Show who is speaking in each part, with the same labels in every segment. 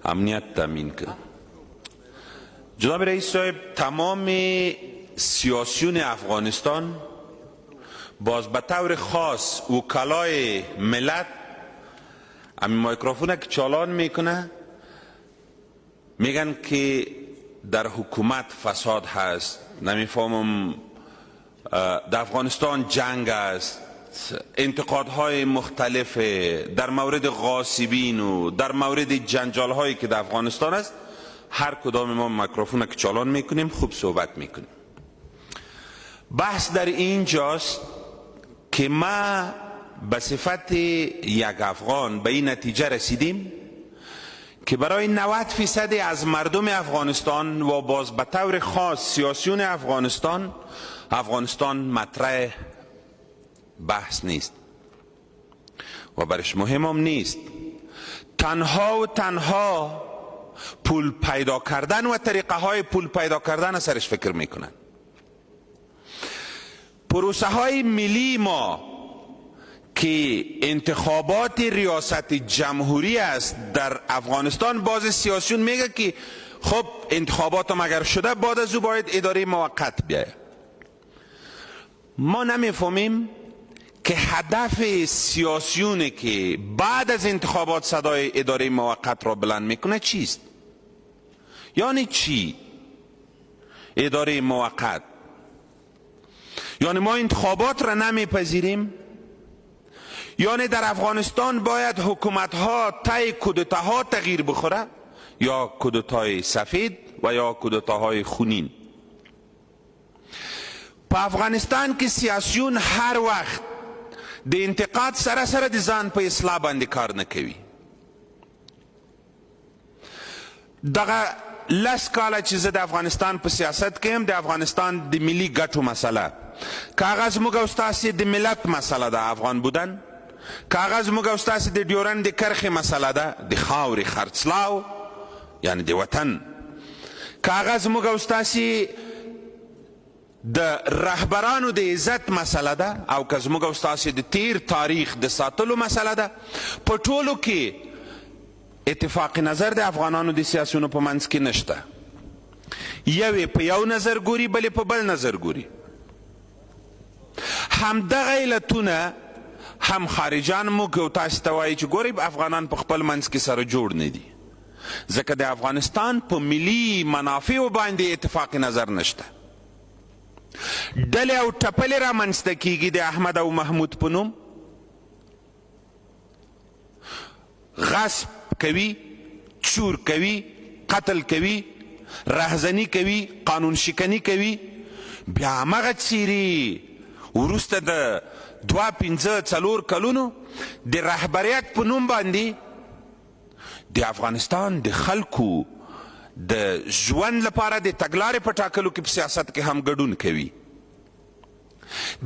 Speaker 1: امنیت تامین کرد. جناب رئیس صاحب، تمام سیاسیون افغانستان باز به طور خاص وکلای ملت همین مایکروفون که چالان میکنه میگن که در حکومت فساد هست، نمیفهمم در افغانستان جنگ است، انتقادهای مختلف در مورد غاصبین و در مورد جنجال هایی که در افغانستان است. هر کدام ما میکروفون که چالان میکنیم خوب صحبت میکنیم. بحث در اینجاست که ما به صفت یک افغان به این نتیجه رسیدیم که برای 90% از مردم افغانستان و باز به طور خاص سیاسیون افغانستان مطرح بحث نیست و برش مهم هم نیست. تنها و تنها پول پیدا کردن و طریقه های پول پیدا کردن سرش فکر میکنن. پروسه های ملی ما که انتخابات ریاست جمهوری است در افغانستان، باز سیاسیون میگه که خب انتخابات هم اگر شده بعد از او باید اداره موقت بیاید. ما نمیفهمیم که هدف سیاسیونه که بعد از انتخابات صدای اداره موقت را بلند میکنه چیست؟ یعنی چی اداره موقت؟ یعنی ما انتخابات را نمیپذیریم؟ یعنی در افغانستان باید حکومت ها طی کودتاها تغییر بخوره، یا کودتای سفید و یا کودتاهای خونین؟ په افغانستان کې سیاسیون هر وخت د انتقاد سره سره د ځان په اصلاح باندې کار نه کوي. دغه لس کاله چې زه د افغانستان په سیاست کې یم، د افغانستان د ملي ګټو مسله که هغه زموږ او ستاسې د ملت مسله ده، افغان بودن، که هغه زموږ او ستاسې د ډیورند د کرښې مسله ده، د خاورې خرڅلاو یعنی د وطن، که هغه زموږ او ستاسې د رهبرانو د عزت مسله ده، او که زموږ او ستاسې د تیر تاریخ د ساتلو مسله ده، په ټولو کې اتفاق نظر د افغانانو د سیاسیونو په منځ کې نشته. یوې په یو نظر ګوري، بلې په بل نظر ګوري. همدغه علتونه هم خارجان موږ او تاسو ته وایي چې ګورئ افغانان په خپل منځ کې سره جوړ نه دي، ځکه د افغانستان په ملي منافعو باندې اتفاق نظر نشته. ډلې او ټپلې رامنځته کیږي د احمد او محمود په نوم، غصب کوي، چور کوي، قتل کوي، رهزنی کوي، قانون شکنی کوي. بیا همغه څیرې وروسته د 2-5-4 کلونو د رهبریت په نوم باندې د افغانستان د خلکو د ژوند لپاره د تګلارې په ټاکلو کې په سیاست کې هم ګډون کوي.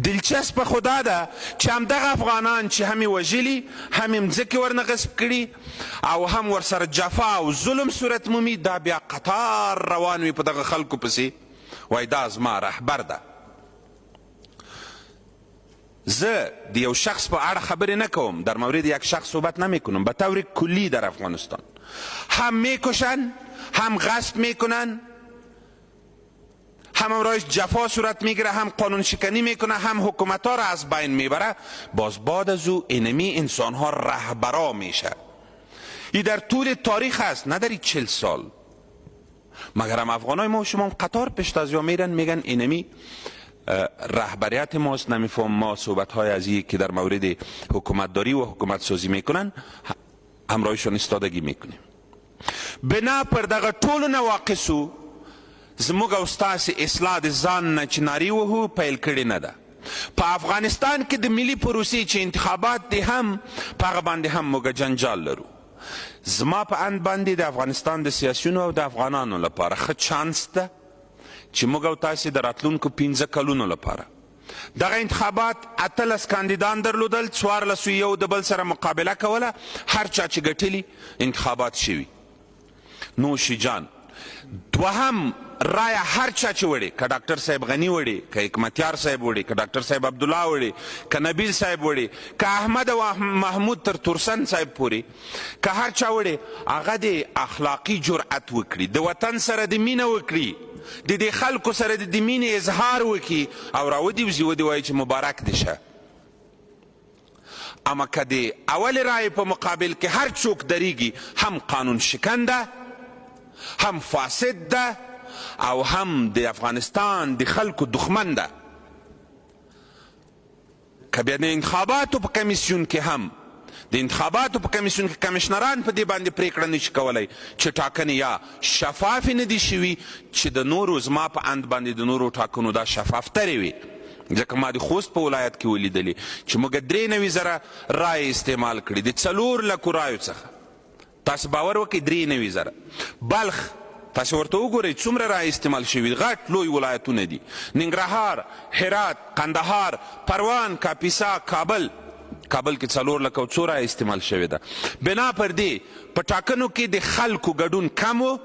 Speaker 1: دلچسپه خدا ده چې همدغه افغانان چې هم یې وژلي، هم یې مځکې ورنه غصب کړي او هم ورسره جفا او ظلم صورت مومي، دا بیا قطار روان وي په دغه خلکو پسې، وایي دا زما رهبر ده. زه د یو شخص په اړه خبرې نه کوم، در مورد یک شخص صحبت نمیکنم، به طور کلی در افغانستان هم میکشن، هم غصب میکنن، هم امرایش جفا صورت میگیره، هم قانون شکنی میکنه، هم حکومت ها را از بین میبره. باز بعد از او اینمی انسان ها رهبرا میشه. این در طول تاریخ هست، نه در 40 سال. مگر هم افغان های ما و شما قطار پیشتازیا میرن میگن اینمی رهبریت ماست، نمیفهم ما صحبت های از این که در مورد حکومت داری و حکومت سازی میکنن همراهشان استادگی میکنیم. بنا پر دغه ټولو نواقصو زموږ او ستاسې اصلاح د ځان نه چې نارې وهو پیل کړې نه ده. په افغانستان کې د ملي پروسې چې انتخابات دي هم په هغه باندې هم موږ جنجال لرو. زما په اند باندې د افغانستان د سیاسیونو او د افغانانو لپاره ښه چانس ده چې موږ او تاسې د راتلونکو 15 کلونو لپاره دغه انتخابات 18 کاندیدان درلودل، 14 یو د بل سره مقابله کوله، هر چا چې ګټلي انتخابات شوي. نوش جان دوهم رای هر چا چې وړي، که ډاکټر صاحب غني وړي، که حکمتیار صاحب وړي، که ډاکټر صاحب عبدالله وړي، که نبیل صاحب وړي، که احمد او محمود تر ترسن صاحب پورې، که هر چا وړي، هغه د اخلاقي جرأت وکړي، د وطن سره د مینه وکړي، د دې خلکو سره د مینې اظهار وکړي او راودې وځي ودې وایي چې مبارک دې شه. اما که د اول رای په مقابل کې هر څوک دریږي، هم قانون شکن ده، هم فاسد ده، او هم د افغانستان د خلکو دښمن ده. که بیا د انتخاباتو په کمیسیون کې هم د انتخاباتو په کمیسیون کې کمیشنران په دې باندې پریکړه نشي کولی چې ټاکنې یا شفافې نه دي شوي، چې د نورو زما په اند باندې د نورو ټاکنو دا شفافترې وي. ځکه ما د خوست په ولایت کې ولیدلې چې موږ 93,000 رایې استعمال کړي د 4 لکو رایو څخه. تاسو باور وکړئ 93,000. بلخ تاسو ورته وګورئ څومره رایې استعمال شوي، غټ لوی ولایتونه دي. ننګرهار، هرات، قندهار، پروان، کاپیسا، کابل کې 4 لکه او څو رایې استعمال شوې ده. بنا پر دې په ټاکنو کې د خلکو ګډون کم و،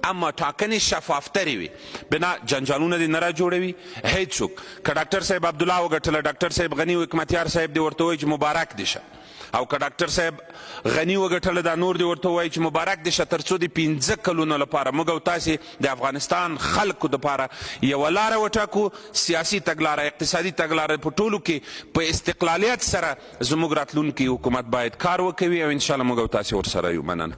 Speaker 1: اما ټاکنې شفافترې وي. بنا جنجالونه دې نه را جوړوي هیڅوک. که ډاکټر صاحب عبدالله وګټله، ډاکټر صاحب غني او حکمتیار صاحب دې ورته وایي چې مبارک دې شه، او که ډاکټر صاحب غني وګټله دا نور دې ورته وایي چې مبارک دې شه، تر څو د 15 کلونو لپاره موږ او تاسې د افغانستان خلکو دپاره یوه لاره وټاکو، سیاسي تګلاره، اقتصادي تګلاره، په ټولو کې په استقلالیت سره زموږ راتلونکي حکومت باید کار وکوي، او انشاءالله موږ او تاسې ورسره یو. مننه.